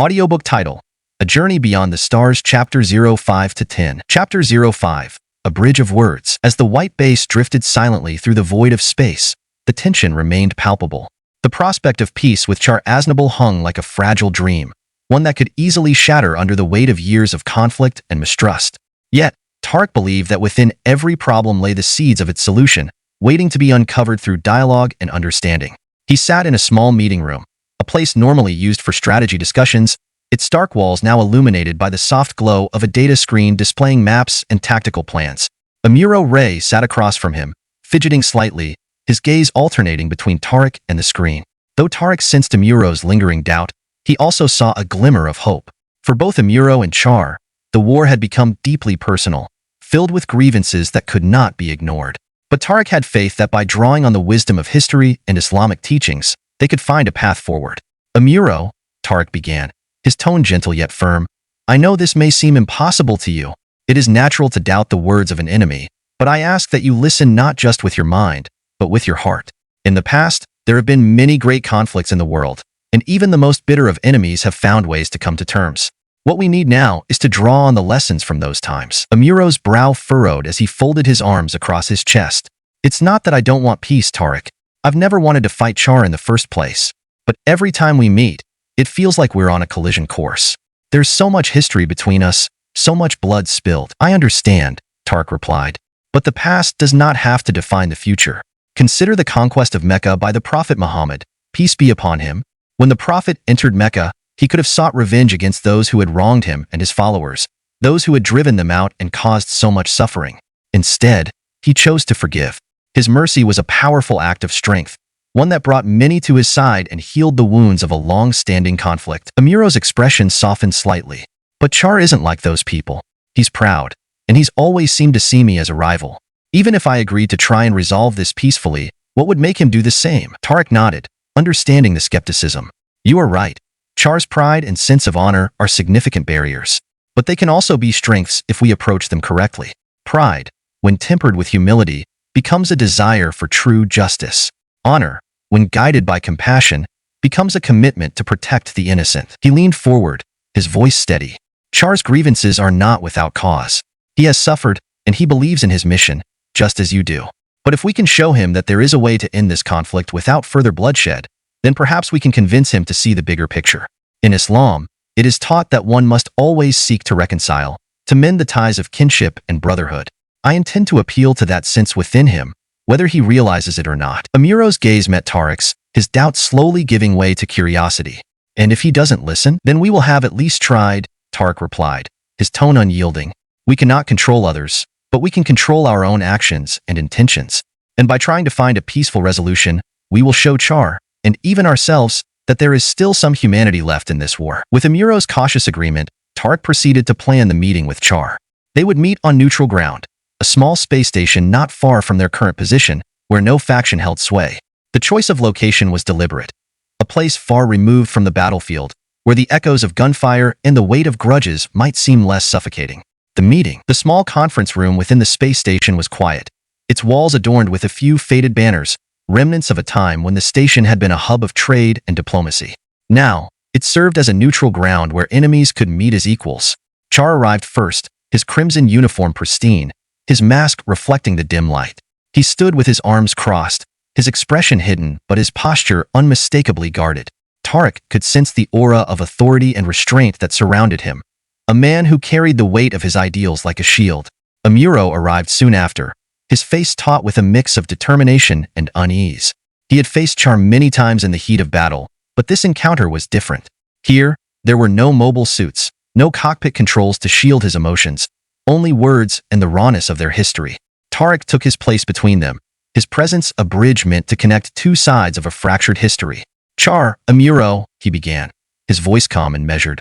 Audiobook title: A Journey Beyond the Stars, Chapter 05 to 10. Chapter 05, A Bridge of Words. As the white base drifted silently through the void of space, the tension remained palpable. The prospect of peace with Char Aznable hung like a fragile dream, one that could easily shatter under the weight of years of conflict and mistrust. Yet, Tarek believed that within every problem lay the seeds of its solution, waiting to be uncovered through dialogue and understanding. He sat in a small meeting room, a place normally used for strategy discussions, its stark walls now illuminated by the soft glow of a data screen displaying maps and tactical plans. Amuro Ray sat across from him, fidgeting slightly, his gaze alternating between Tarek and the screen. Though Tarek sensed Amuro's lingering doubt, he also saw a glimmer of hope. For both Amuro and Char, the war had become deeply personal, filled with grievances that could not be ignored. But Tarek had faith that by drawing on the wisdom of history and Islamic teachings, they could find a path forward. Amuro, Tarek began, his tone gentle yet firm, I know this may seem impossible to you. It is natural to doubt the words of an enemy, but I ask that you listen not just with your mind, but with your heart. In the past, there have been many great conflicts in the world, and even the most bitter of enemies have found ways to come to terms. What we need now is to draw on the lessons from those times. Amuro's brow furrowed as he folded his arms across his chest. It's not that I don't want peace, Tarek. I've never wanted to fight Char in the first place. But every time we meet, it feels like we're on a collision course. There's so much history between us, so much blood spilled. I understand, Tarek replied. But the past does not have to define the future. Consider the conquest of Mecca by the Prophet Muhammad, peace be upon him. When the Prophet entered Mecca, he could have sought revenge against those who had wronged him and his followers, those who had driven them out and caused so much suffering. Instead, he chose to forgive. His mercy was a powerful act of strength, one that brought many to his side and healed the wounds of a long-standing conflict. Amuro's expression softened slightly. But Char isn't like those people. He's proud, and he's always seemed to see me as a rival. Even if I agreed to try and resolve this peacefully, what would make him do the same? Tarek nodded, understanding the skepticism. You are right. Char's pride and sense of honor are significant barriers, but they can also be strengths if we approach them correctly. Pride, when tempered with humility, becomes a desire for true justice. Honor, when guided by compassion, becomes a commitment to protect the innocent. He leaned forward, his voice steady. Char's grievances are not without cause. He has suffered, and he believes in his mission, just as you do. But if we can show him that there is a way to end this conflict without further bloodshed, then perhaps we can convince him to see the bigger picture. In Islam, it is taught that one must always seek to reconcile, to mend the ties of kinship and brotherhood. I intend to appeal to that sense within him, whether he realizes it or not. Amuro's gaze met Tarek's, his doubt slowly giving way to curiosity. And if he doesn't listen, then we will have at least tried, Tarek replied, his tone unyielding. We cannot control others, but we can control our own actions and intentions. And by trying to find a peaceful resolution, we will show Char, and even ourselves, that there is still some humanity left in this war. With Amuro's cautious agreement, Tarek proceeded to plan the meeting with Char. They would meet on neutral ground, a small space station not far from their current position, where no faction held sway. The choice of location was deliberate, a place far removed from the battlefield, where the echoes of gunfire and the weight of grudges might seem less suffocating. The small conference room within the space station was quiet, its walls adorned with a few faded banners, remnants of a time when the station had been a hub of trade and diplomacy. Now, it served as a neutral ground where enemies could meet as equals. Char arrived first, his crimson uniform pristine, his mask reflecting the dim light. He stood with his arms crossed, his expression hidden but his posture unmistakably guarded. Tarek could sense the aura of authority and restraint that surrounded him, a man who carried the weight of his ideals like a shield. Amuro arrived soon after, his face taut with a mix of determination and unease. He had faced Char many times in the heat of battle, but this encounter was different. Here, there were no mobile suits, no cockpit controls to shield his emotions, only words and the rawness of their history. Tarek took his place between them, his presence a bridge meant to connect two sides of a fractured history. Char, Amuro, he began, his voice calm and measured.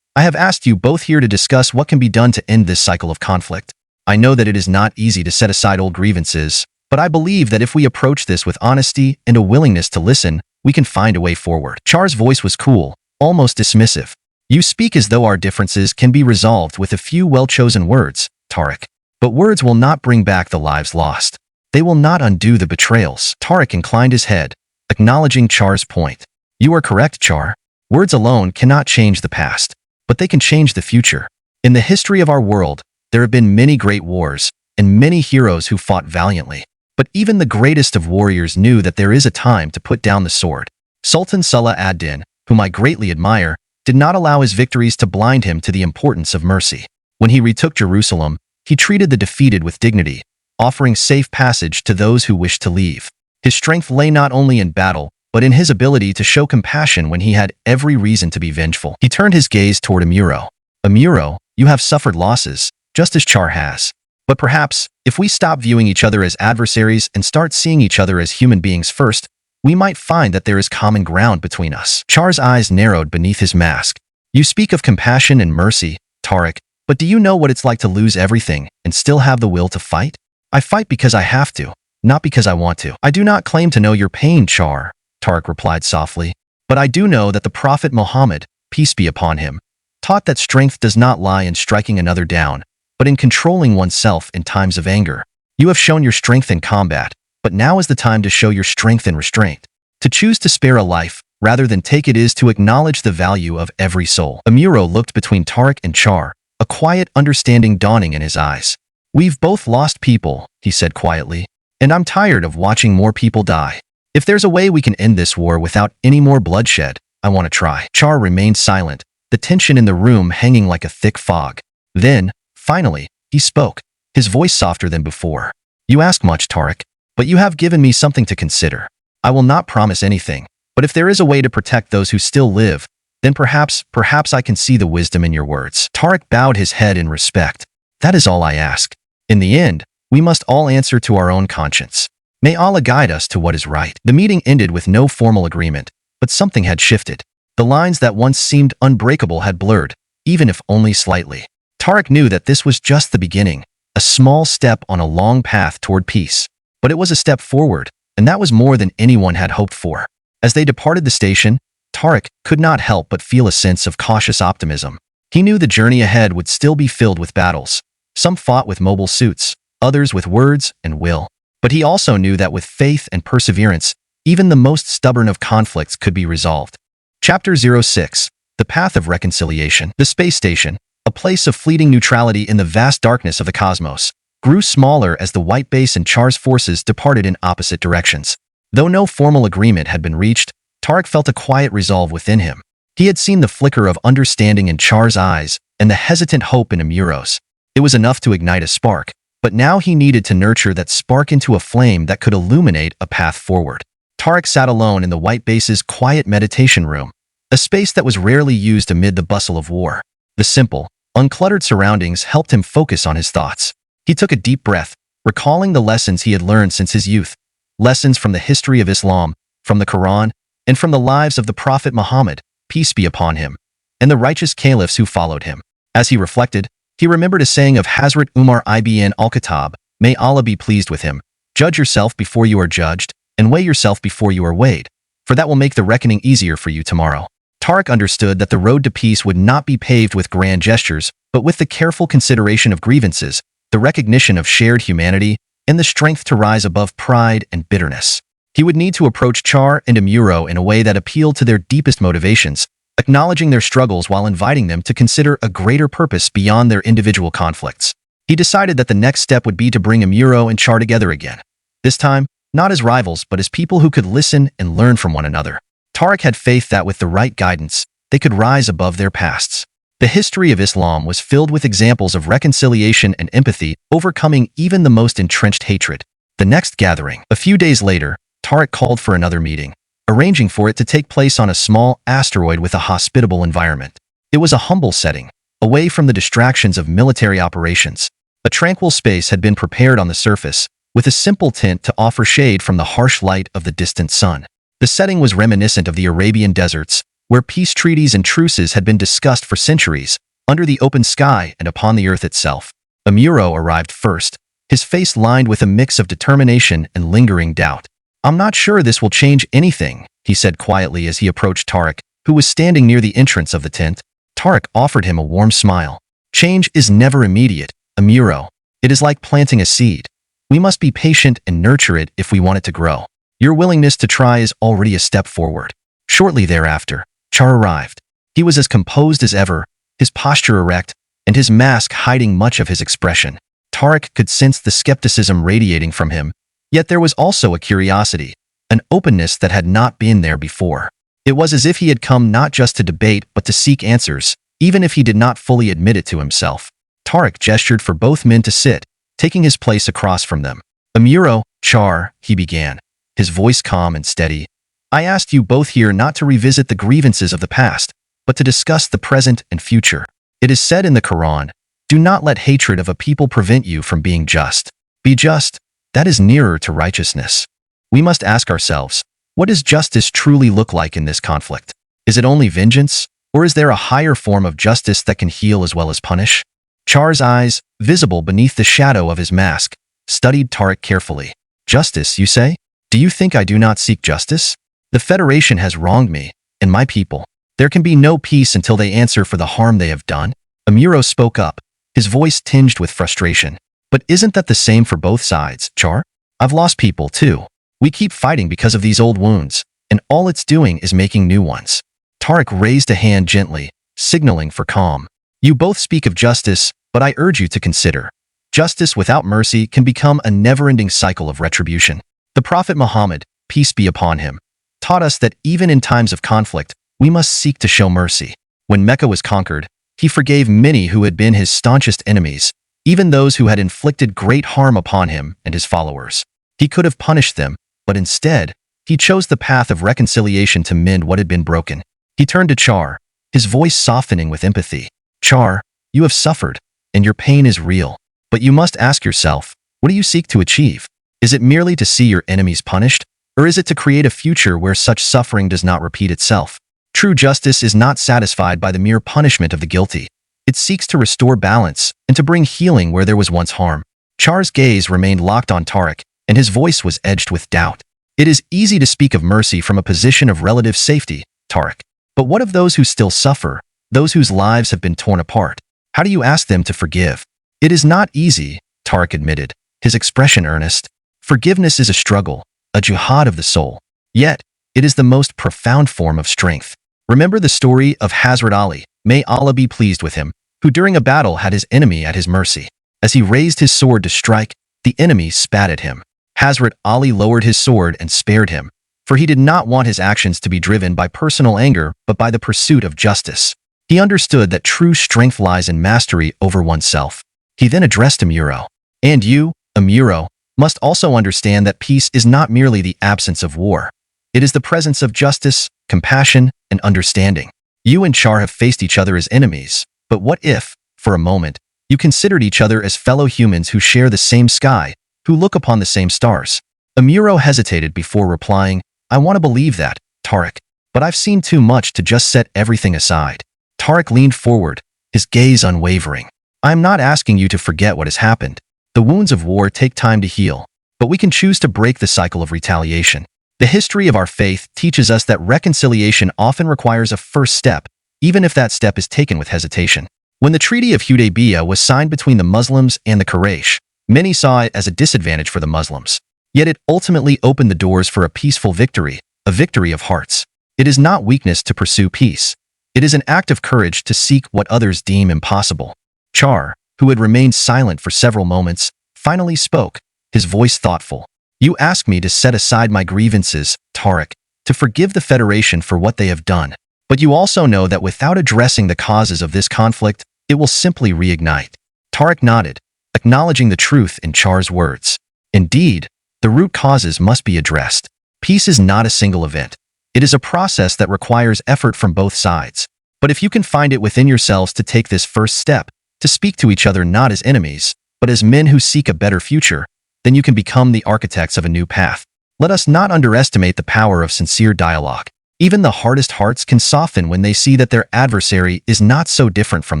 I have asked you both here to discuss what can be done to end this cycle of conflict. I know that it is not easy to set aside old grievances, but I believe that if we approach this with honesty and a willingness to listen, we can find a way forward. Char's voice was cool, almost dismissive. You speak as though our differences can be resolved with a few well-chosen words, Tarek. But words will not bring back the lives lost. They will not undo the betrayals. Tarek inclined his head, acknowledging Char's point. You are correct, Char. Words alone cannot change the past, but they can change the future. In the history of our world, there have been many great wars and many heroes who fought valiantly. But even the greatest of warriors knew that there is a time to put down the sword. Sultan Salah ad-Din, whom I greatly admire, did not allow his victories to blind him to the importance of mercy. When he retook Jerusalem, he treated the defeated with dignity, offering safe passage to those who wished to leave. His strength lay not only in battle, but in his ability to show compassion when he had every reason to be vengeful. He turned his gaze toward Amuro. Amuro, you have suffered losses, just as Char has. But perhaps, if we stop viewing each other as adversaries and start seeing each other as human beings first, we might find that there is common ground between us. Char's eyes narrowed beneath his mask. You speak of compassion and mercy, Tariq, but do you know what it's like to lose everything and still have the will to fight? I fight because I have to, not because I want to. I do not claim to know your pain, Char, Tariq replied softly, but I do know that the Prophet Muhammad, peace be upon him, taught that strength does not lie in striking another down, but in controlling oneself in times of anger. You have shown your strength in combat, but now is the time to show your strength in restraint. To choose to spare a life, rather than take it, is to acknowledge the value of every soul. Amuro looked between Tariq and Char, a quiet understanding dawning in his eyes. We've both lost people, he said quietly, and I'm tired of watching more people die. If there's a way we can end this war without any more bloodshed, I want to try. Char remained silent, the tension in the room hanging like a thick fog. Then, finally, he spoke, his voice softer than before. You ask much, Tariq, but you have given me something to consider. I will not promise anything, but if there is a way to protect those who still live, then perhaps I can see the wisdom in your words. Tariq bowed his head in respect. That is all I ask. In the end, we must all answer to our own conscience. May Allah guide us to what is right. The meeting ended with no formal agreement, but something had shifted. The lines that once seemed unbreakable had blurred, even if only slightly. Tariq knew that this was just the beginning, a small step on a long path toward peace. But it was a step forward, and that was more than anyone had hoped for. As they departed the station, Tariq could not help but feel a sense of cautious optimism. He knew the journey ahead would still be filled with battles. Some fought with mobile suits, others with words and will. But he also knew that with faith and perseverance, even the most stubborn of conflicts could be resolved. Chapter 06. The Path of Reconciliation. The space station, a place of fleeting neutrality in the vast darkness of the cosmos, grew smaller as the white base and Char's forces departed in opposite directions. Though no formal agreement had been reached, Tariq felt a quiet resolve within him. He had seen the flicker of understanding in Char's eyes and the hesitant hope in Amuro's. It was enough to ignite a spark, but now he needed to nurture that spark into a flame that could illuminate a path forward. Tariq sat alone in the white base's quiet meditation room, a space that was rarely used amid the bustle of war. The simple, uncluttered surroundings helped him focus on his thoughts. He took a deep breath, recalling the lessons he had learned since his youth, lessons from the history of Islam, from the Quran, and from the lives of the Prophet Muhammad, peace be upon him, and the righteous caliphs who followed him. As he reflected, he remembered a saying of Hazrat Umar ibn al-Khattab, may Allah be pleased with him, judge yourself before you are judged, and weigh yourself before you are weighed, for that will make the reckoning easier for you tomorrow. Tariq understood that the road to peace would not be paved with grand gestures, but with the careful consideration of grievances, the recognition of shared humanity, and the strength to rise above pride and bitterness. He would need to approach Char and Amuro in a way that appealed to their deepest motivations, acknowledging their struggles while inviting them to consider a greater purpose beyond their individual conflicts. He decided that the next step would be to bring Amuro and Char together again. This time, not as rivals, but as people who could listen and learn from one another. Tariq had faith that with the right guidance, they could rise above their pasts. The history of Islam was filled with examples of reconciliation and empathy, overcoming even the most entrenched hatred. The next gathering. A few days later, Tariq called for another meeting, arranging for it to take place on a small asteroid with a hospitable environment. It was a humble setting, away from the distractions of military operations. A tranquil space had been prepared on the surface, with a simple tent to offer shade from the harsh light of the distant sun. The setting was reminiscent of the Arabian deserts, where peace treaties and truces had been discussed for centuries, under the open sky and upon the earth itself. Amuro arrived first, his face lined with a mix of determination and lingering doubt. I'm not sure this will change anything, he said quietly as he approached Tariq, who was standing near the entrance of the tent. Tariq offered him a warm smile. Change is never immediate, Amuro. It is like planting a seed. We must be patient and nurture it if we want it to grow. Your willingness to try is already a step forward. Shortly thereafter, Char arrived. He was as composed as ever, his posture erect, and his mask hiding much of his expression. Tarek could sense the skepticism radiating from him, yet there was also a curiosity, an openness that had not been there before. It was as if he had come not just to debate but to seek answers, even if he did not fully admit it to himself. Tarek gestured for both men to sit, taking his place across from them. Amuro, Char, he began, his voice calm and steady. I asked you both here not to revisit the grievances of the past, but to discuss the present and future. It is said in the Quran, do not let hatred of a people prevent you from being just. Be just, that is nearer to righteousness. We must ask ourselves, what does justice truly look like in this conflict? Is it only vengeance, or is there a higher form of justice that can heal as well as punish? Char's eyes, visible beneath the shadow of his mask, studied Tarek carefully. Justice, you say? Do you think I do not seek justice? The Federation has wronged me, and my people. There can be no peace until they answer for the harm they have done. Amuro spoke up, his voice tinged with frustration. But isn't that the same for both sides, Char? I've lost people, too. We keep fighting because of these old wounds, and all it's doing is making new ones. Tarek raised a hand gently, signaling for calm. You both speak of justice, but I urge you to consider. Justice without mercy can become a never-ending cycle of retribution. The Prophet Muhammad, peace be upon him, taught us that even in times of conflict, we must seek to show mercy. When Mecca was conquered, he forgave many who had been his staunchest enemies, even those who had inflicted great harm upon him and his followers. He could have punished them, but instead, he chose the path of reconciliation to mend what had been broken. He turned to Char, his voice softening with empathy. Char, you have suffered, and your pain is real. But you must ask yourself, what do you seek to achieve? Is it merely to see your enemies punished, or is it to create a future where such suffering does not repeat itself? True justice is not satisfied by the mere punishment of the guilty. It seeks to restore balance and to bring healing where there was once harm. Char's gaze remained locked on Tarek, and his voice was edged with doubt. It is easy to speak of mercy from a position of relative safety, Tarek. But what of those who still suffer, those whose lives have been torn apart? How do you ask them to forgive? It is not easy, Tarek admitted, his expression earnest. Forgiveness is a struggle, a jihad of the soul. Yet, it is the most profound form of strength. Remember the story of Hazrat Ali, may Allah be pleased with him, who during a battle had his enemy at his mercy. As he raised his sword to strike, the enemy spat at him. Hazrat Ali lowered his sword and spared him, for he did not want his actions to be driven by personal anger but by the pursuit of justice. He understood that true strength lies in mastery over oneself. He then addressed Amuro. And you, Amuro, must also understand that peace is not merely the absence of war. It is the presence of justice, compassion, and understanding. You and Char have faced each other as enemies, but what if, for a moment, you considered each other as fellow humans who share the same sky, who look upon the same stars? Amuro hesitated before replying, I want to believe that, Tarek, but I've seen too much to just set everything aside. Tarek leaned forward, his gaze unwavering. I am not asking you to forget what has happened. The wounds of war take time to heal, but we can choose to break the cycle of retaliation. The history of our faith teaches us that reconciliation often requires a first step, even if that step is taken with hesitation. When the Treaty of Hudaybiyah was signed between the Muslims and the Quraysh, many saw it as a disadvantage for the Muslims. Yet it ultimately opened the doors for a peaceful victory, a victory of hearts. It is not weakness to pursue peace. It is an act of courage to seek what others deem impossible. Char, who had remained silent for several moments, finally spoke, his voice thoughtful. You ask me to set aside my grievances, Tarek, to forgive the Federation for what they have done. But you also know that without addressing the causes of this conflict, it will simply reignite. Tarek nodded, acknowledging the truth in Char's words. Indeed, the root causes must be addressed. Peace is not a single event. It is a process that requires effort from both sides. But if you can find it within yourselves to take this first step, to speak to each other not as enemies, but as men who seek a better future, then you can become the architects of a new path. Let us not underestimate the power of sincere dialogue. Even the hardest hearts can soften when they see that their adversary is not so different from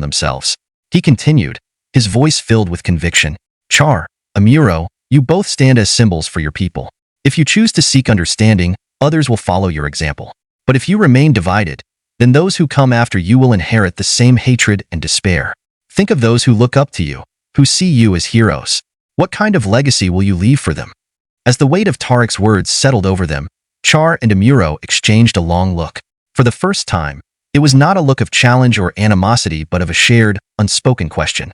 themselves. He continued, his voice filled with conviction. Char, Amuro, you both stand as symbols for your people. If you choose to seek understanding, others will follow your example. But if you remain divided, then those who come after you will inherit the same hatred and despair. Think of those who look up to you, who see you as heroes. What kind of legacy will you leave for them? As the weight of Tarek's words settled over them, Char and Amuro exchanged a long look. For the first time, it was not a look of challenge or animosity but of a shared, unspoken question.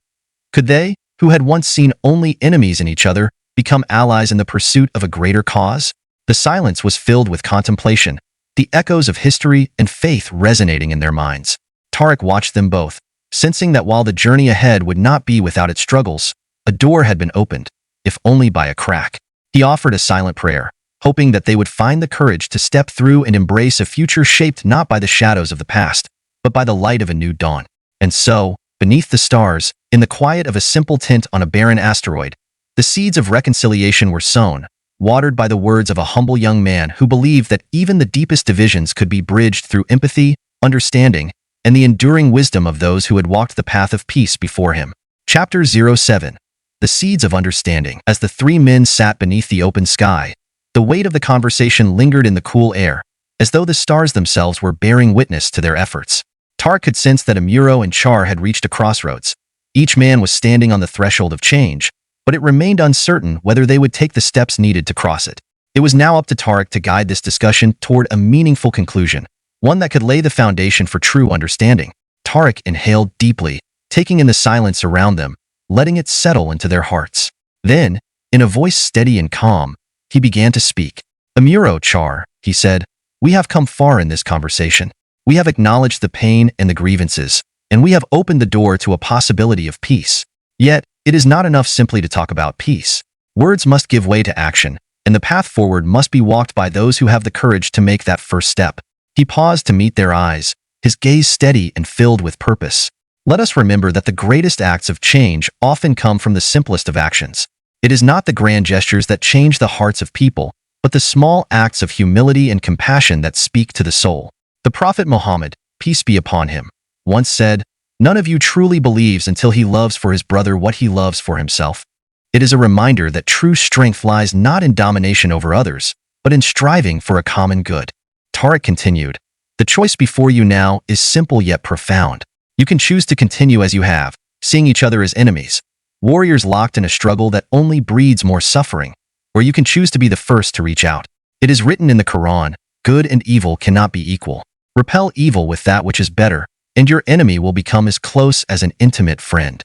Could they, who had once seen only enemies in each other, become allies in the pursuit of a greater cause? The silence was filled with contemplation, the echoes of history and faith resonating in their minds. Tarek watched them both, sensing that while the journey ahead would not be without its struggles, a door had been opened, if only by a crack. He offered a silent prayer, hoping that they would find the courage to step through and embrace a future shaped not by the shadows of the past, but by the light of a new dawn. And so, beneath the stars, in the quiet of a simple tent on a barren asteroid, the seeds of reconciliation were sown, watered by the words of a humble young man who believed that even the deepest divisions could be bridged through empathy, understanding, and the enduring wisdom of those who had walked the path of peace before him. Chapter 07. The Seeds of Understanding. As the three men sat beneath the open sky, the weight of the conversation lingered in the cool air, as though the stars themselves were bearing witness to their efforts. Tarek could sense that Amuro and Char had reached a crossroads. Each man was standing on the threshold of change, but it remained uncertain whether they would take the steps needed to cross it. It was now up to Tarek to guide this discussion toward a meaningful conclusion, one that could lay the foundation for true understanding. Tarek inhaled deeply, taking in the silence around them, letting it settle into their hearts. Then, in a voice steady and calm, he began to speak. Amuro, Char, he said, we have come far in this conversation. We have acknowledged the pain and the grievances, and we have opened the door to a possibility of peace. Yet, it is not enough simply to talk about peace. Words must give way to action, and the path forward must be walked by those who have the courage to make that first step. He paused to meet their eyes, his gaze steady and filled with purpose. Let us remember that the greatest acts of change often come from the simplest of actions. It is not the grand gestures that change the hearts of people, but the small acts of humility and compassion that speak to the soul. The Prophet Muhammad, peace be upon him, once said, "None of you truly believes until he loves for his brother what he loves for himself." It is a reminder that true strength lies not in domination over others, but in striving for a common good. Tarek continued, the choice before you now is simple yet profound. You can choose to continue as you have, seeing each other as enemies, warriors locked in a struggle that only breeds more suffering, or you can choose to be the first to reach out. It is written in the Quran, good and evil cannot be equal. Repel evil with that which is better, and your enemy will become as close as an intimate friend.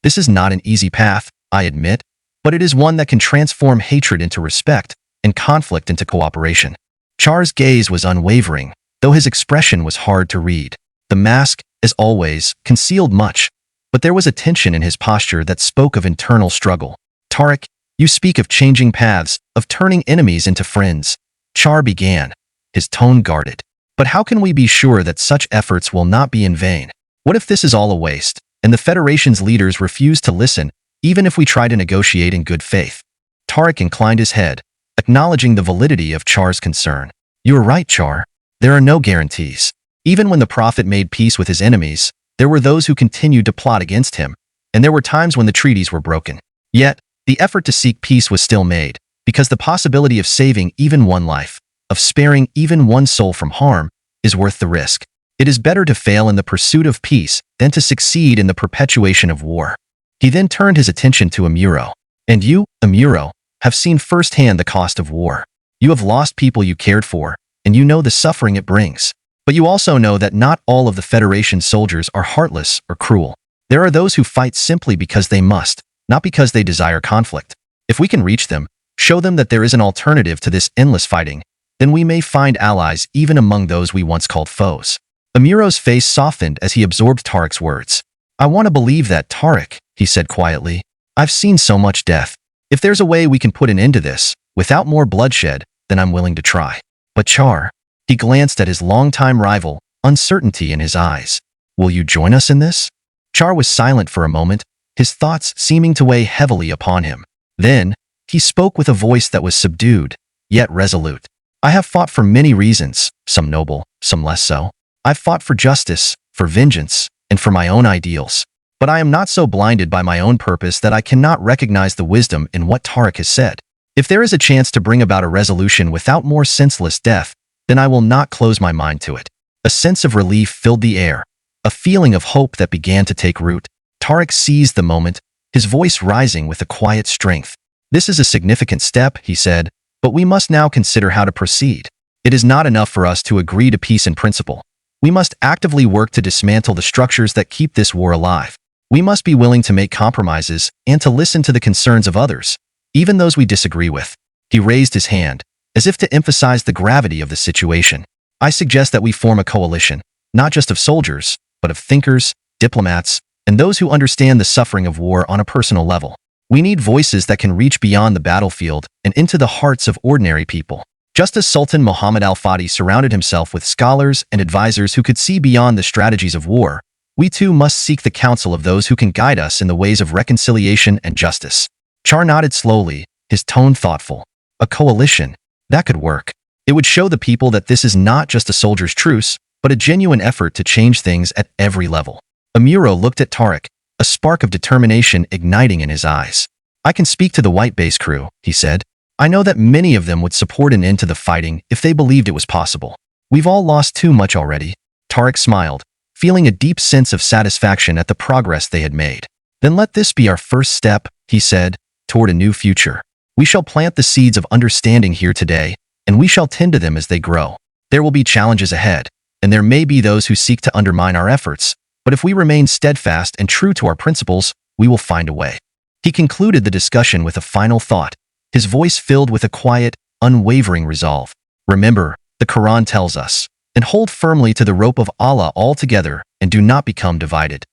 This is not an easy path, I admit, but it is one that can transform hatred into respect and conflict into cooperation. Char's gaze was unwavering, though his expression was hard to read. The mask, as always, concealed much, but there was a tension in his posture that spoke of internal struggle. Tarek, you speak of changing paths, of turning enemies into friends. Char began, his tone guarded. But how can we be sure that such efforts will not be in vain? What if this is all a waste, and the Federation's leaders refuse to listen, even if we try to negotiate in good faith? Tarek inclined his head, acknowledging the validity of Char's concern. You are right, Char. There are no guarantees. Even when the Prophet made peace with his enemies, there were those who continued to plot against him, and there were times when the treaties were broken. Yet, the effort to seek peace was still made, because the possibility of saving even one life, of sparing even one soul from harm, is worth the risk. It is better to fail in the pursuit of peace than to succeed in the perpetuation of war. He then turned his attention to Amuro. And you, Amuro, have seen firsthand the cost of war. You have lost people you cared for, and you know the suffering it brings. But you also know that not all of the Federation soldiers are heartless or cruel. There are those who fight simply because they must, not because they desire conflict. If we can reach them, show them that there is an alternative to this endless fighting, then we may find allies even among those we once called foes. Amuro's face softened as he absorbed Tarek's words. I want to believe that, Tarek, he said quietly. I've seen so much death. If there's a way we can put an end to this, without more bloodshed, then I'm willing to try. But Char, he glanced at his longtime rival, uncertainty in his eyes. Will you join us in this? Char was silent for a moment, his thoughts seeming to weigh heavily upon him. Then, he spoke with a voice that was subdued, yet resolute. I have fought for many reasons, some noble, some less so. I've fought for justice, for vengeance, and for my own ideals. But I am not so blinded by my own purpose that I cannot recognize the wisdom in what Tarek has said. If there is a chance to bring about a resolution without more senseless death, then I will not close my mind to it. A sense of relief filled the air, a feeling of hope that began to take root. Tarek seized the moment, his voice rising with a quiet strength. This is a significant step, he said, but we must now consider how to proceed. It is not enough for us to agree to peace in principle. We must actively work to dismantle the structures that keep this war alive. We must be willing to make compromises and to listen to the concerns of others, even those we disagree with. He raised his hand, as if to emphasize the gravity of the situation. I suggest that we form a coalition, not just of soldiers, but of thinkers, diplomats, and those who understand the suffering of war on a personal level. We need voices that can reach beyond the battlefield and into the hearts of ordinary people. Just as Sultan Muhammad al-Fatih surrounded himself with scholars and advisors who could see beyond the strategies of war, we too must seek the counsel of those who can guide us in the ways of reconciliation and justice. Char nodded slowly, his tone thoughtful. A coalition? That could work. It would show the people that this is not just a soldier's truce, but a genuine effort to change things at every level. Amuro looked at Tariq, a spark of determination igniting in his eyes. I can speak to the White Base crew, he said. I know that many of them would support an end to the fighting if they believed it was possible. We've all lost too much already. Tariq smiled, feeling a deep sense of satisfaction at the progress they had made. Then let this be our first step, he said, toward a new future. We shall plant the seeds of understanding here today, and we shall tend to them as they grow. There will be challenges ahead, and there may be those who seek to undermine our efforts, but if we remain steadfast and true to our principles, we will find a way. He concluded the discussion with a final thought, his voice filled with a quiet, unwavering resolve. Remember, the Quran tells us, and hold firmly to the rope of Allah altogether and do not become divided.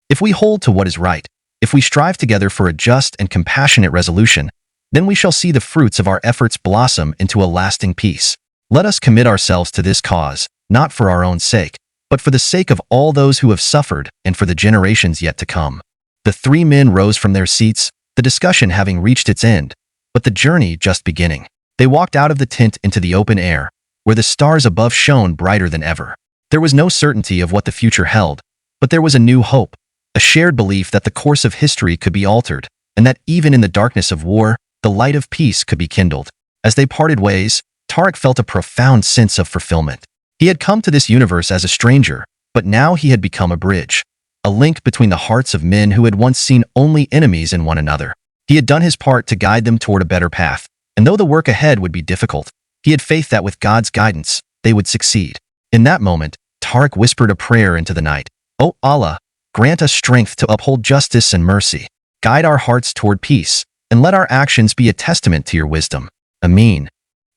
If we hold to what is right, if we strive together for a just and compassionate resolution, then we shall see the fruits of our efforts blossom into a lasting peace. Let us commit ourselves to this cause, not for our own sake, but for the sake of all those who have suffered and for the generations yet to come. The three men rose from their seats, the discussion having reached its end, but the journey just beginning. They walked out of the tent into the open air, where the stars above shone brighter than ever. There was no certainty of what the future held, but there was a new hope, a shared belief that the course of history could be altered, and that even in the darkness of war, the light of peace could be kindled. As they parted ways, Tariq felt a profound sense of fulfillment. He had come to this universe as a stranger, but now he had become a bridge, a link between the hearts of men who had once seen only enemies in one another. He had done his part to guide them toward a better path, and though the work ahead would be difficult, he had faith that with God's guidance, they would succeed. In that moment, Tariq whispered a prayer into the night. O Allah, grant us strength to uphold justice and mercy. Guide our hearts toward peace, and let our actions be a testament to your wisdom. Ameen.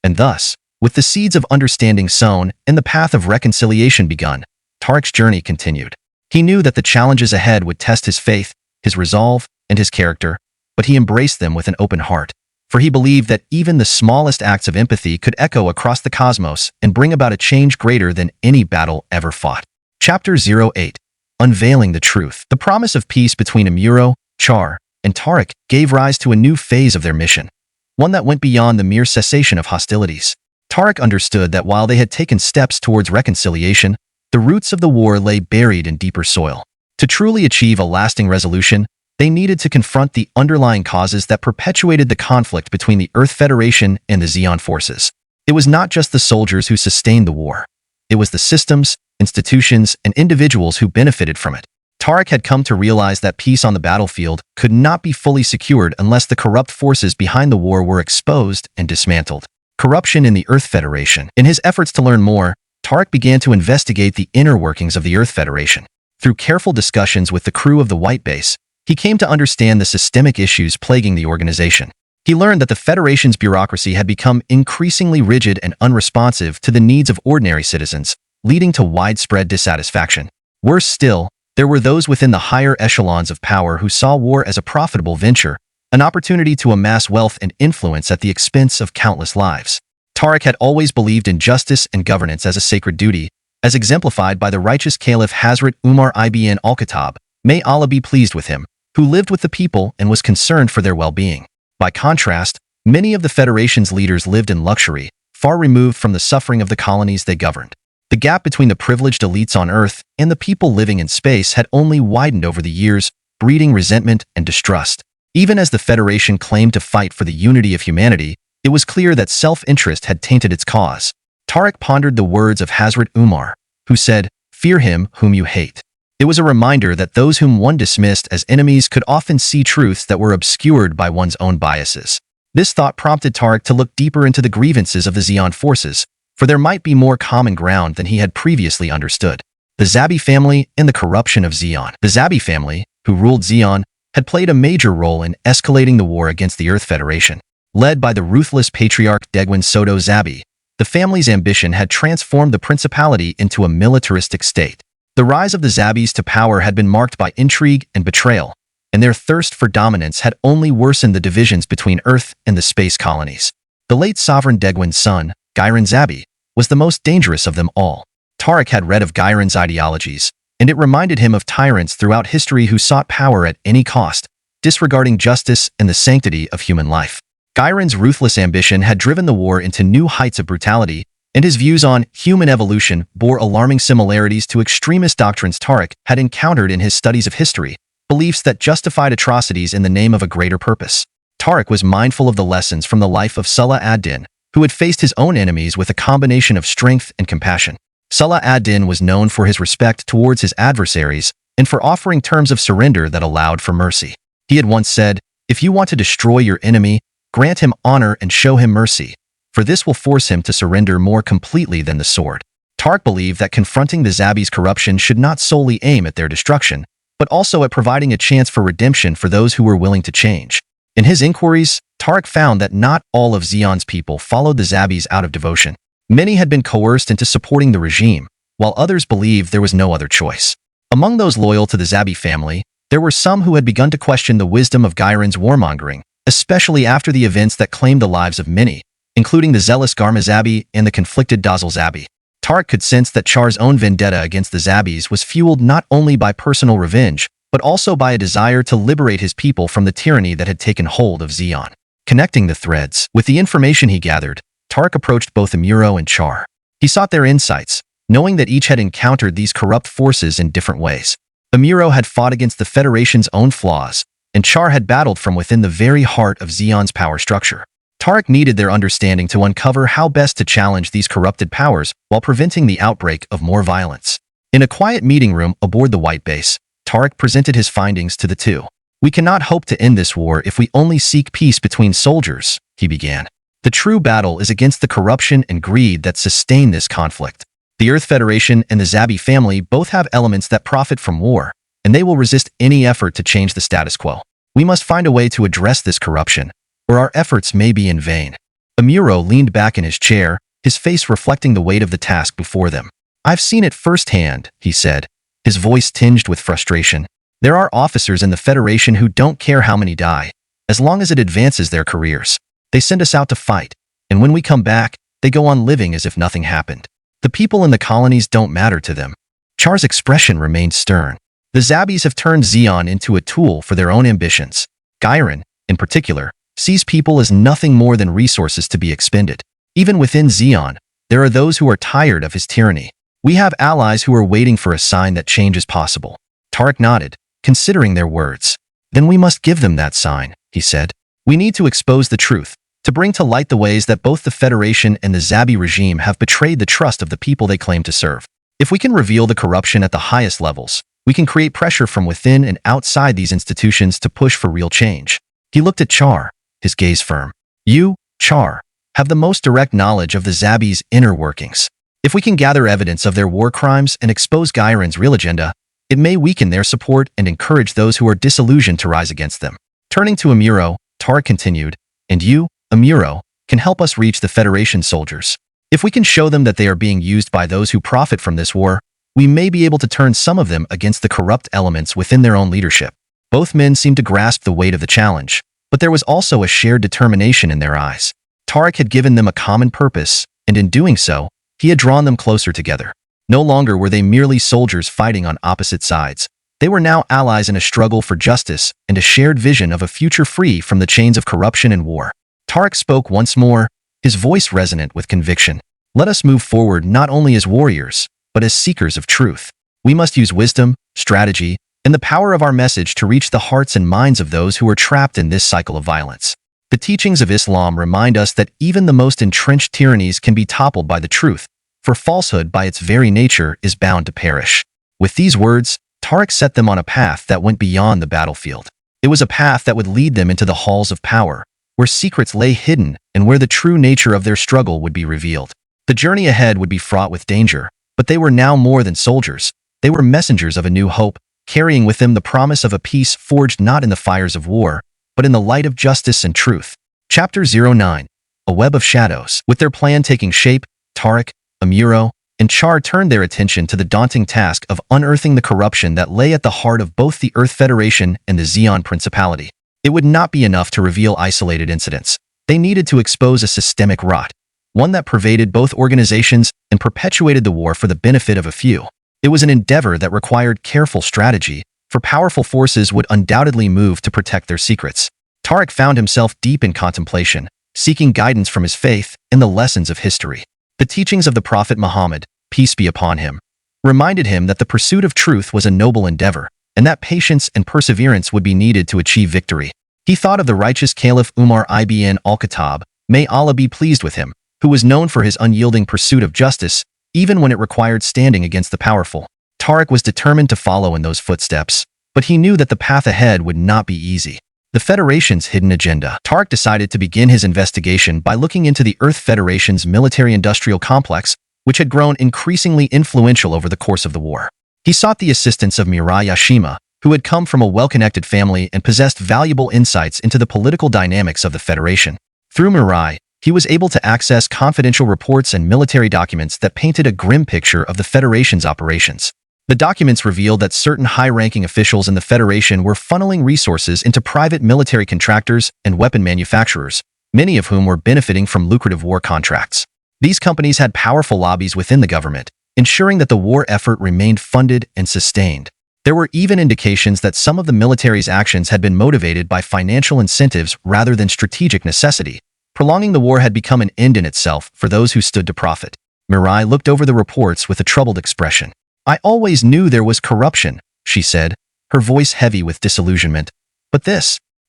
And thus, with the seeds of understanding sown and the path of reconciliation begun, Tariq's journey continued. He knew that the challenges ahead would test his faith, his resolve, and his character, but he embraced them with an open heart, for he believed that even the smallest acts of empathy could echo across the cosmos and bring about a change greater than any battle ever fought. Chapter 08. Unveiling the Truth. The promise of peace between Amuro, Char, and Tariq gave rise to a new phase of their mission, one that went beyond the mere cessation of hostilities. Tariq understood that while they had taken steps towards reconciliation, the roots of the war lay buried in deeper soil. To truly achieve a lasting resolution, they needed to confront the underlying causes that perpetuated the conflict between the Earth Federation and the Zeon forces. It was not just the soldiers who sustained the war. It was the systems, institutions, and individuals who benefited from it. Tariq had come to realize that peace on the battlefield could not be fully secured unless the corrupt forces behind the war were exposed and dismantled. Corruption in the Earth Federation. In his efforts to learn more, Tariq began to investigate the inner workings of the Earth Federation. Through careful discussions with the crew of the White Base, he came to understand the systemic issues plaguing the organization. He learned that the Federation's bureaucracy had become increasingly rigid and unresponsive to the needs of ordinary citizens, leading to widespread dissatisfaction. Worse still, there were those within the higher echelons of power who saw war as a profitable venture, an opportunity to amass wealth and influence at the expense of countless lives. Tariq had always believed in justice and governance as a sacred duty, as exemplified by the righteous Caliph Hazrat Umar ibn al-Khattab, may Allah be pleased with him, who lived with the people and was concerned for their well-being. By contrast, many of the Federation's leaders lived in luxury, far removed from the suffering of the colonies they governed. The gap between the privileged elites on Earth and the people living in space had only widened over the years, breeding resentment and distrust. Even as the Federation claimed to fight for the unity of humanity, it was clear that self-interest had tainted its cause. Tariq pondered the words of Hazrat Umar, who said, "Fear him whom you hate." It was a reminder that those whom one dismissed as enemies could often see truths that were obscured by one's own biases. This thought prompted Tariq to look deeper into the grievances of the Zeon forces, for there might be more common ground than he had previously understood. The Zabi family and the corruption of Zeon. The Zabi family, who ruled Zeon, had played a major role in escalating the war against the Earth Federation. Led by the ruthless patriarch Degwin Soto Zabi, the family's ambition had transformed the principality into a militaristic state. The rise of the Zabis to power had been marked by intrigue and betrayal, and their thirst for dominance had only worsened the divisions between Earth and the space colonies. The late sovereign Degwin's son, Gyron Zabi, was the most dangerous of them all. Tarek had read of Gyron's ideologies, and it reminded him of tyrants throughout history who sought power at any cost, disregarding justice and the sanctity of human life. Gyron's ruthless ambition had driven the war into new heights of brutality, and his views on human evolution bore alarming similarities to extremist doctrines Tarek had encountered in his studies of history, beliefs that justified atrocities in the name of a greater purpose. Tarek was mindful of the lessons from the life of Salah ad-Din, who had faced his own enemies with a combination of strength and compassion. Salah ad-Din was known for his respect towards his adversaries and for offering terms of surrender that allowed for mercy. He had once said, "If you want to destroy your enemy, grant him honor and show him mercy, for this will force him to surrender more completely than the sword." Tarek believed that confronting the Zabis' corruption should not solely aim at their destruction, but also at providing a chance for redemption for those who were willing to change. In his inquiries, Tarek found that not all of Zeon's people followed the Zabis out of devotion. Many had been coerced into supporting the regime, while others believed there was no other choice. Among those loyal to the Zabi family, there were some who had begun to question the wisdom of Gyron's warmongering, especially after the events that claimed the lives of many, including the zealous Garma Zabi and the conflicted Dazzle Zabi. Tarek could sense that Char's own vendetta against the Zabis was fueled not only by personal revenge, but also by a desire to liberate his people from the tyranny that had taken hold of Zeon. Connecting the threads with the information he gathered, Tarek approached both Amuro and Char. He sought their insights, knowing that each had encountered these corrupt forces in different ways. Amuro had fought against the Federation's own flaws, and Char had battled from within the very heart of Zeon's power structure. Tarek needed their understanding to uncover how best to challenge these corrupted powers while preventing the outbreak of more violence. In a quiet meeting room aboard the White Base, Tarek presented his findings to the two. "We cannot hope to end this war if we only seek peace between soldiers," he began. "The true battle is against the corruption and greed that sustain this conflict. The Earth Federation and the Zabi family both have elements that profit from war, and they will resist any effort to change the status quo. We must find a way to address this corruption, or our efforts may be in vain." Amuro leaned back in his chair, his face reflecting the weight of the task before them. "I've seen it firsthand," he said, his voice tinged with frustration. "There are officers in the Federation who don't care how many die, as long as it advances their careers. They send us out to fight, and when we come back, they go on living as if nothing happened. The people in the colonies don't matter to them." Char's expression remained stern. "The Zabis have turned Zeon into a tool for their own ambitions. Gyron, in particular, sees people as nothing more than resources to be expended. Even within Zeon, there are those who are tired of his tyranny. We have allies who are waiting for a sign that change is possible." Tarek nodded, considering their words. "Then we must give them that sign," he said. "We need to expose the truth, to bring to light the ways that both the Federation and the Zabi regime have betrayed the trust of the people they claim to serve. If we can reveal the corruption at the highest levels, we can create pressure from within and outside these institutions to push for real change." He looked at Char, his gaze firm. "You, Char, have the most direct knowledge of the Zabis' inner workings. If we can gather evidence of their war crimes and expose Gyron's real agenda, it may weaken their support and encourage those who are disillusioned to rise against them." Turning to Amuro, Tarek continued, "And you, Amuro, can help us reach the Federation soldiers. If we can show them that they are being used by those who profit from this war, we may be able to turn some of them against the corrupt elements within their own leadership." Both men seemed to grasp the weight of the challenge, but there was also a shared determination in their eyes. Tarek had given them a common purpose, and in doing so, he had drawn them closer together. No longer were they merely soldiers fighting on opposite sides. They were now allies in a struggle for justice and a shared vision of a future free from the chains of corruption and war. Tarek spoke once more, his voice resonant with conviction. "Let us move forward not only as warriors, but as seekers of truth. We must use wisdom, strategy, and the power of our message to reach the hearts and minds of those who are trapped in this cycle of violence." The teachings of Islam remind us that even the most entrenched tyrannies can be toppled by the truth, for falsehood by its very nature is bound to perish. With these words, Tarek set them on a path that went beyond the battlefield. It was a path that would lead them into the halls of power, where secrets lay hidden and where the true nature of their struggle would be revealed. The journey ahead would be fraught with danger, but they were now more than soldiers. They were messengers of a new hope, carrying with them the promise of a peace forged not in the fires of war, but in the light of justice and truth. Chapter 09. A Web of Shadows. With their plan taking shape, Tariq, Amuro, and Char turned their attention to the daunting task of unearthing the corruption that lay at the heart of both the Earth Federation and the Zeon Principality. It would not be enough to reveal isolated incidents. They needed to expose a systemic rot, one that pervaded both organizations and perpetuated the war for the benefit of a few. It was an endeavor that required careful strategy, for powerful forces would undoubtedly move to protect their secrets. Tariq found himself deep in contemplation, seeking guidance from his faith and the lessons of history. The teachings of the Prophet Muhammad, peace be upon him, reminded him that the pursuit of truth was a noble endeavor, and that patience and perseverance would be needed to achieve victory. He thought of the righteous Caliph Umar ibn al-Khattab, may Allah be pleased with him, who was known for his unyielding pursuit of justice, even when it required standing against the powerful. Tariq was determined to follow in those footsteps, but he knew that the path ahead would not be easy. The Federation's hidden agenda. Tariq decided to begin his investigation by looking into the Earth Federation's military-industrial complex, which had grown increasingly influential over the course of the war. He sought the assistance of Mirai Yashima, who had come from a well-connected family and possessed valuable insights into the political dynamics of the Federation. Through Mirai, he was able to access confidential reports and military documents that painted a grim picture of the Federation's operations. The documents revealed that certain high-ranking officials in the Federation were funneling resources into private military contractors and weapon manufacturers, many of whom were benefiting from lucrative war contracts. These companies had powerful lobbies within the government, ensuring that the war effort remained funded and sustained. There were even indications that some of the military's actions had been motivated by financial incentives rather than strategic necessity. Prolonging the war had become an end in itself for those who stood to profit. Mirai looked over the reports with a troubled expression. I always knew there was corruption, she said, her voice heavy with disillusionment. But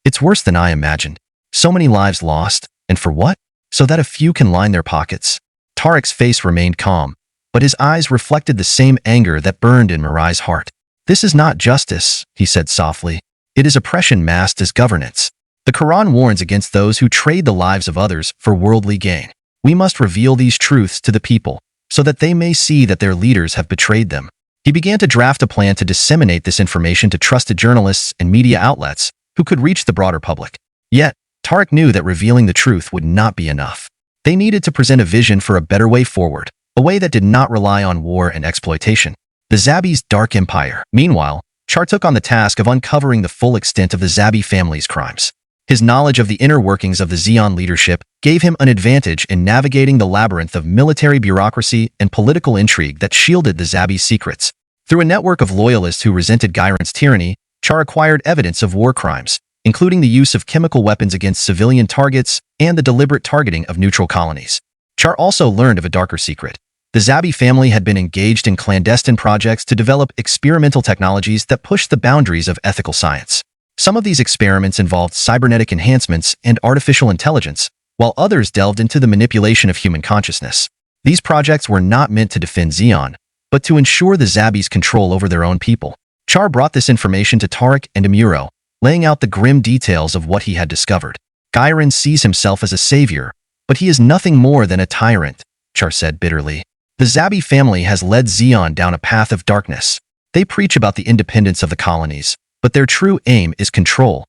it's worse than I imagined. So many lives lost, and for what? So that a few can line their pockets. Tariq's face remained calm, but his eyes reflected the same anger that burned in Mirai's heart. This is not justice, he said softly. It is oppression masked as governance. The Quran warns against those who trade the lives of others for worldly gain. We must reveal these truths to the people, so that they may see that their leaders have betrayed them. He began to draft a plan to disseminate this information to trusted journalists and media outlets who could reach the broader public. Yet, Tariq knew that revealing the truth would not be enough. They needed to present a vision for a better way forward, a way that did not rely on war and exploitation. The Zabi's Dark Empire. Meanwhile, Char took on the task of uncovering the full extent of the Zabi family's crimes. His knowledge of the inner workings of the Zeon leadership gave him an advantage in navigating the labyrinth of military bureaucracy and political intrigue that shielded the Zabi's secrets. Through a network of loyalists who resented Gyron's tyranny, Char acquired evidence of war crimes, including the use of chemical weapons against civilian targets and the deliberate targeting of neutral colonies. Char also learned of a darker secret. The Zabi family had been engaged in clandestine projects to develop experimental technologies that pushed the boundaries of ethical science. Some of these experiments involved cybernetic enhancements and artificial intelligence, while others delved into the manipulation of human consciousness. These projects were not meant to defend Zeon, but to ensure the Zabi's control over their own people. Char brought this information to Tariq and Amuro, laying out the grim details of what he had discovered. Gyron sees himself as a savior, but he is nothing more than a tyrant, Char said bitterly. The Zabi family has led Zeon down a path of darkness. They preach about the independence of the colonies, but their true aim is control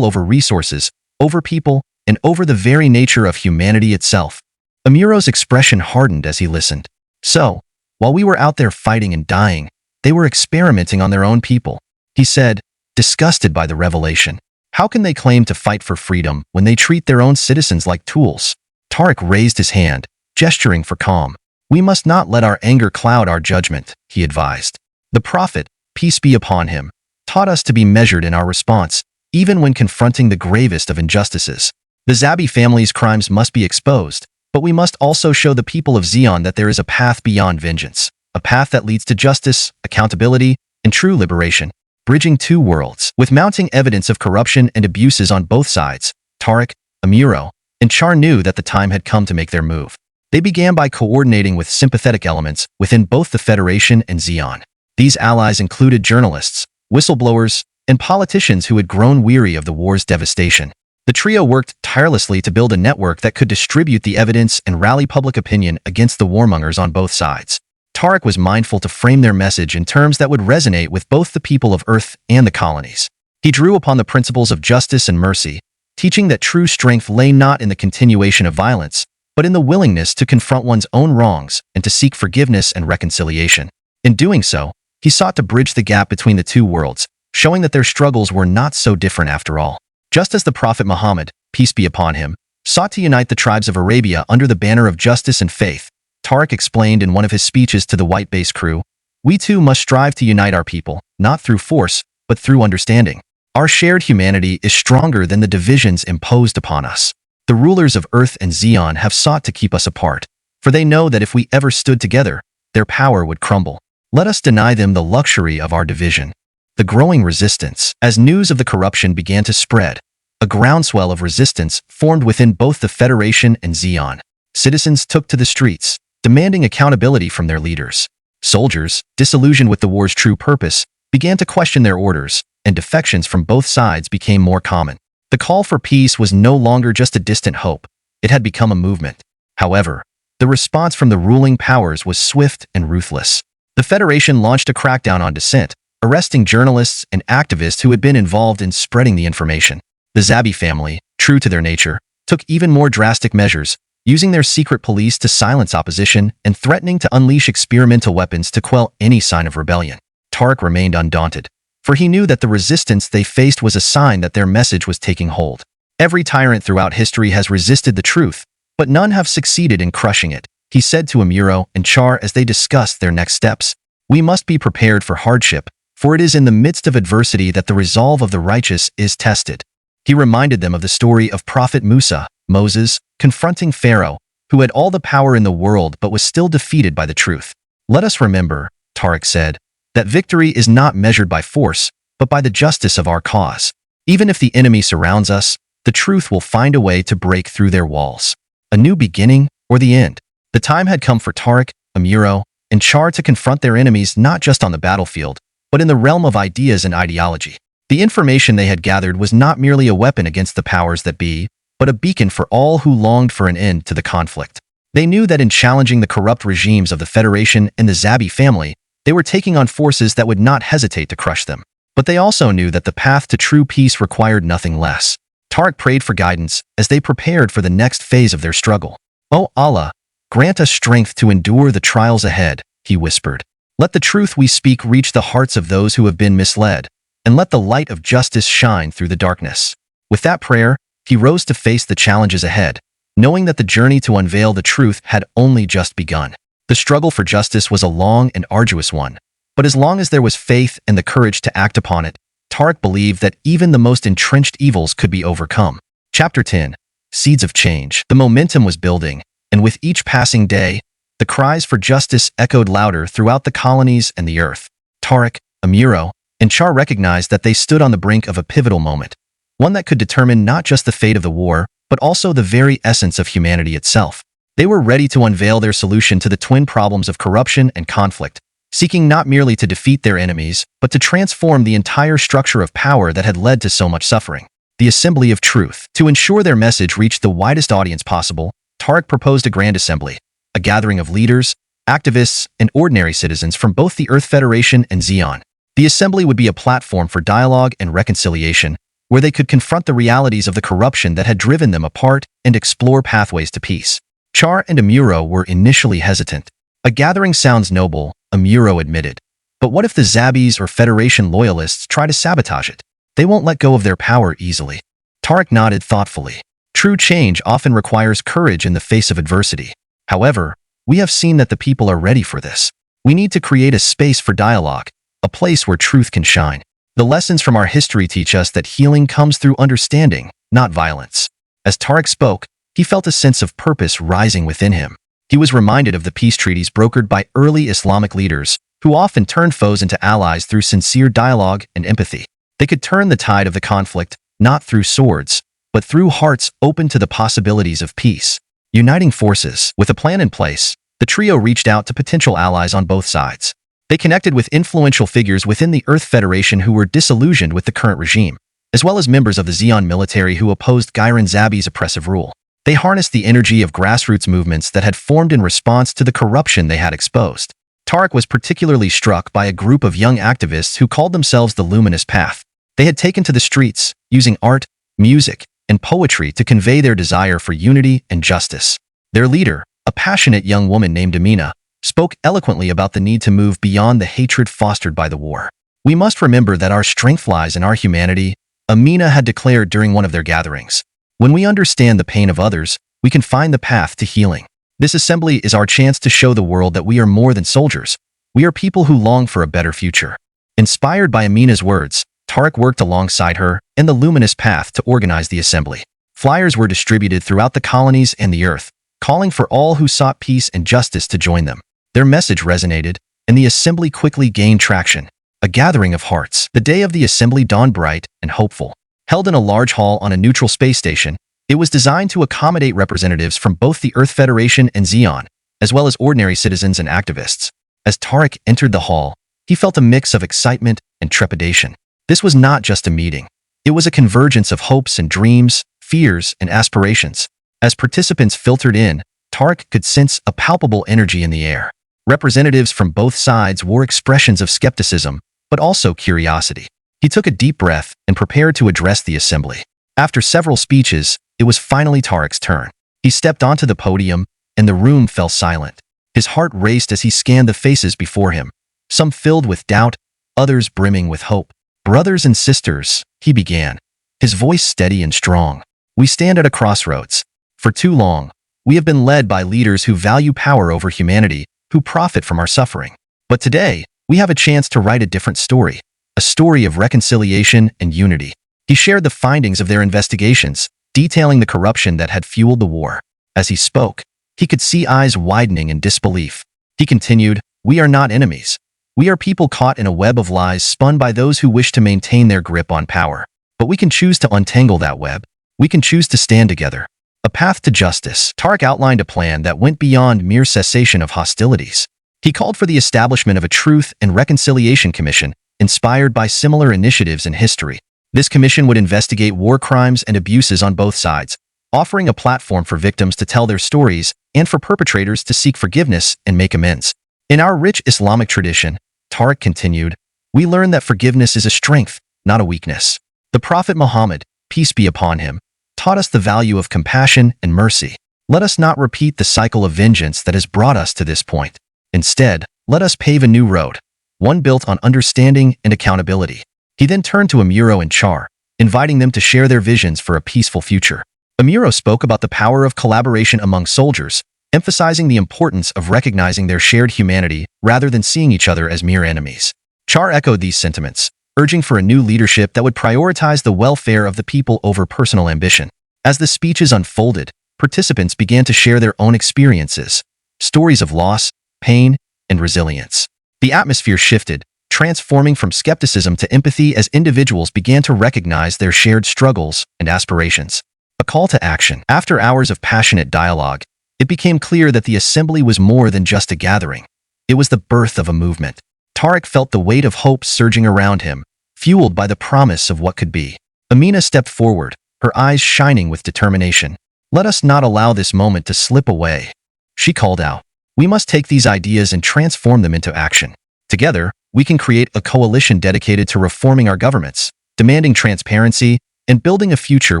over resources, over people, and over the very nature of humanity itself. Amuro's expression hardened as he listened. So, while we were out there fighting and dying, they were experimenting on their own people, he said, disgusted by the revelation. How can they claim to fight for freedom when they treat their own citizens like tools? Tariq raised his hand, gesturing for calm. We must not let our anger cloud our judgment, he advised. The Prophet, peace be upon him, taught us to be measured in our response, even when confronting the gravest of injustices. The Zabi family's crimes must be exposed, but we must also show the people of Zeon that there is a path beyond vengeance, a path that leads to justice, accountability, and true liberation. Bridging two worlds. With mounting evidence of corruption and abuses on both sides, Tariq, Amuro, and Char knew that the time had come to make their move. They began by coordinating with sympathetic elements within both the Federation and Zeon. These allies included journalists, whistleblowers, and politicians who had grown weary of the war's devastation. The trio worked tirelessly to build a network that could distribute the evidence and rally public opinion against the warmongers on both sides. Tariq was mindful to frame their message in terms that would resonate with both the people of Earth and the colonies. He drew upon the principles of justice and mercy, teaching that true strength lay not in the continuation of violence, but in the willingness to confront one's own wrongs and to seek forgiveness and reconciliation. In doing so, he sought to bridge the gap between the two worlds, showing that their struggles were not so different after all. Just as the Prophet Muhammad, peace be upon him, sought to unite the tribes of Arabia under the banner of justice and faith, Tariq explained in one of his speeches to the White Base crew, "We too must strive to unite our people, not through force, but through understanding. Our shared humanity is stronger than the divisions imposed upon us. The rulers of Earth and Zion have sought to keep us apart, for they know that if we ever stood together, their power would crumble. Let us deny them the luxury of our division." The growing resistance. As news of the corruption began to spread, a groundswell of resistance formed within both the Federation and Zion. Citizens took to the streets, demanding accountability from their leaders. Soldiers, disillusioned with the war's true purpose, began to question their orders, and defections from both sides became more common. The call for peace was no longer just a distant hope. It had become a movement. However, the response from the ruling powers was swift and ruthless. The Federation launched a crackdown on dissent, arresting journalists and activists who had been involved in spreading the information. The Zabi family, true to their nature, took even more drastic measures, using their secret police to silence opposition and threatening to unleash experimental weapons to quell any sign of rebellion. Tariq remained undaunted, for he knew that the resistance they faced was a sign that their message was taking hold. Every tyrant throughout history has resisted the truth, but none have succeeded in crushing it, he said to Amuro and Char as they discussed their next steps. We must be prepared for hardship, for it is in the midst of adversity that the resolve of the righteous is tested. He reminded them of the story of Prophet Musa, Moses, confronting Pharaoh, who had all the power in the world but was still defeated by the truth. Let us remember, Tariq said, that victory is not measured by force, but by the justice of our cause. Even if the enemy surrounds us, the truth will find a way to break through their walls. A new beginning or the end. The time had come for Tariq, Amuro, and Char to confront their enemies not just on the battlefield, but in the realm of ideas and ideology. The information they had gathered was not merely a weapon against the powers that be, but a beacon for all who longed for an end to the conflict. They knew that in challenging the corrupt regimes of the Federation and the Zabi family, they were taking on forces that would not hesitate to crush them. But they also knew that the path to true peace required nothing less. Tariq prayed for guidance as they prepared for the next phase of their struggle. "O Allah, grant us strength to endure the trials ahead," he whispered. "Let the truth we speak reach the hearts of those who have been misled, and let the light of justice shine through the darkness." With that prayer, he rose to face the challenges ahead, knowing that the journey to unveil the truth had only just begun. The struggle for justice was a long and arduous one, but as long as there was faith and the courage to act upon it, Tariq believed that even the most entrenched evils could be overcome. Chapter 10. Seeds of Change. The momentum was building, and with each passing day, the cries for justice echoed louder throughout the colonies and the earth. Tariq, Amuro, and Char recognized that they stood on the brink of a pivotal moment, one that could determine not just the fate of the war, but also the very essence of humanity itself. They were ready to unveil their solution to the twin problems of corruption and conflict, seeking not merely to defeat their enemies, but to transform the entire structure of power that had led to so much suffering. The Assembly of Truth. To ensure their message reached the widest audience possible, Tariq proposed a grand assembly, a gathering of leaders, activists, and ordinary citizens from both the Earth Federation and Zion. The assembly would be a platform for dialogue and reconciliation, where they could confront the realities of the corruption that had driven them apart and explore pathways to peace. Char and Amuro were initially hesitant. "A gathering sounds noble," Amuro admitted. "But what if the Zabis or Federation loyalists try to sabotage it? They won't let go of their power easily." Tariq nodded thoughtfully. True change often requires courage in the face of adversity. However, we have seen that the people are ready for this. We need to create a space for dialogue, a place where truth can shine. The lessons from our history teach us that healing comes through understanding, not violence. As Tariq spoke, he felt a sense of purpose rising within him. He was reminded of the peace treaties brokered by early Islamic leaders, who often turned foes into allies through sincere dialogue and empathy. They could turn the tide of the conflict, not through swords, but through hearts open to the possibilities of peace. Uniting forces. With a plan in place, the trio reached out to potential allies on both sides. They connected with influential figures within the Earth Federation who were disillusioned with the current regime, as well as members of the Zeon military who opposed Gyron Zabi's oppressive rule. They harnessed the energy of grassroots movements that had formed in response to the corruption they had exposed. Tarek was particularly struck by a group of young activists who called themselves the Luminous Path. They had taken to the streets, using art, music, and poetry to convey their desire for unity and justice. Their leader, a passionate young woman named Amina, spoke eloquently about the need to move beyond the hatred fostered by the war. "We must remember that our strength lies in our humanity," Amina had declared during one of their gatherings. "When we understand the pain of others, we can find the path to healing. This assembly is our chance to show the world that we are more than soldiers. We are people who long for a better future." Inspired by Amina's words, Tarek worked alongside her and the Luminous Path to organize the assembly. Flyers were distributed throughout the colonies and the earth, calling for all who sought peace and justice to join them. Their message resonated, and the assembly quickly gained traction. A gathering of hearts. The day of the assembly dawned bright and hopeful. Held in a large hall on a neutral space station, it was designed to accommodate representatives from both the Earth Federation and Zeon, as well as ordinary citizens and activists. As Tarek entered the hall, he felt a mix of excitement and trepidation. This was not just a meeting. It was a convergence of hopes and dreams, fears and aspirations. As participants filtered in, Tarek could sense a palpable energy in the air. Representatives from both sides wore expressions of skepticism, but also curiosity. He took a deep breath and prepared to address the assembly. After several speeches, it was finally Tarek's turn. He stepped onto the podium, and the room fell silent. His heart raced as he scanned the faces before him, some filled with doubt, others brimming with hope. "Brothers and sisters," he began, his voice steady and strong. "We stand at a crossroads. For too long, we have been led by leaders who value power over humanity, who profit from our suffering. But today, we have a chance to write a different story, a story of reconciliation and unity." He shared the findings of their investigations, detailing the corruption that had fueled the war. As he spoke, he could see eyes widening in disbelief. He continued, "We are not enemies. We are people caught in a web of lies spun by those who wish to maintain their grip on power. But we can choose to untangle that web. We can choose to stand together. A path to justice." Tarek outlined a plan that went beyond mere cessation of hostilities. He called for the establishment of a Truth and Reconciliation Commission, inspired by similar initiatives in history. This commission would investigate war crimes and abuses on both sides, offering a platform for victims to tell their stories and for perpetrators to seek forgiveness and make amends. "In our rich Islamic tradition," Tarek continued, "we learn that forgiveness is a strength, not a weakness. The Prophet Muhammad, peace be upon him, taught us the value of compassion and mercy. Let us not repeat the cycle of vengeance that has brought us to this point. Instead, let us pave a new road, one built on understanding and accountability." He then turned to Amuro and Char, inviting them to share their visions for a peaceful future. Amuro spoke about the power of collaboration among soldiers, emphasizing the importance of recognizing their shared humanity rather than seeing each other as mere enemies. Char echoed these sentiments, urging for a new leadership that would prioritize the welfare of the people over personal ambition. As the speeches unfolded, participants began to share their own experiences, stories of loss, pain, and resilience. The atmosphere shifted, transforming from skepticism to empathy as individuals began to recognize their shared struggles and aspirations. A call to action. After hours of passionate dialogue, it became clear that the assembly was more than just a gathering. It was the birth of a movement. Tarek felt the weight of hope surging around him, fueled by the promise of what could be. Amina stepped forward, her eyes shining with determination. "Let us not allow this moment to slip away," she called out. "We must take these ideas and transform them into action. Together, we can create a coalition dedicated to reforming our governments, demanding transparency, and building a future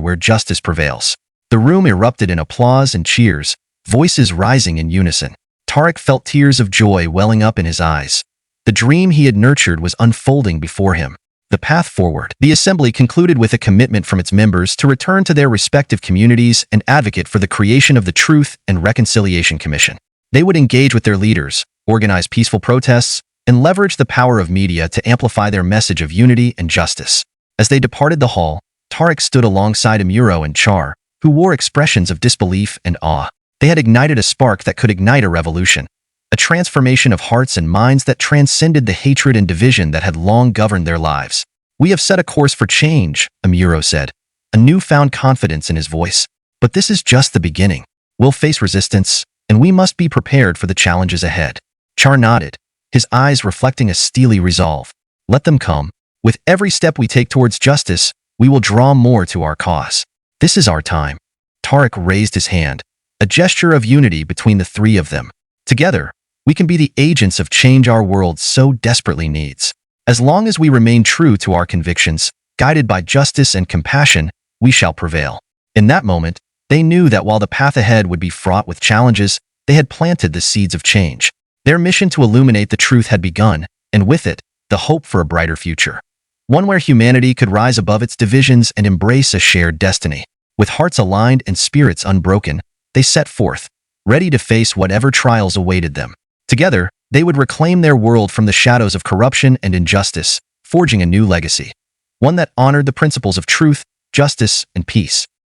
where justice prevails." The room erupted in applause and cheers, voices rising in unison. Tarek felt tears of joy welling up in his eyes. The dream he had nurtured was unfolding before him. The path forward. The assembly concluded with a commitment from its members to return to their respective communities and advocate for the creation of the Truth and Reconciliation Commission. They would engage with their leaders, organize peaceful protests, and leverage the power of media to amplify their message of unity and justice. As they departed the hall, Tarek stood alongside Amuro and Char, who wore expressions of disbelief and awe. They had ignited a spark that could ignite a revolution, a transformation of hearts and minds that transcended the hatred and division that had long governed their lives. "We have set a course for change," Amuro said, a newfound confidence in his voice. "But this is just the beginning. We'll face resistance, and we must be prepared for the challenges ahead." Char nodded, his eyes reflecting a steely resolve. "Let them come. With every step we take towards justice, we will draw more to our cause. This is our time. Tarek raised his hand, a gesture of unity between the three of them. Together, we can be the agents of change our world so desperately needs. As long as we remain true to our convictions, guided by justice and compassion, we shall prevail. In that moment, they knew that while the path ahead would be fraught with challenges, they had planted the seeds of change. Their mission to illuminate the truth had begun, and with it, the hope for a brighter future. One where humanity could rise above its divisions and embrace a shared destiny. With hearts aligned and spirits unbroken, they set forth, ready to face whatever trials awaited them. Together, they would reclaim their world from the shadows of corruption and injustice, forging a new legacy. One that honored the principles of truth, justice, and peace.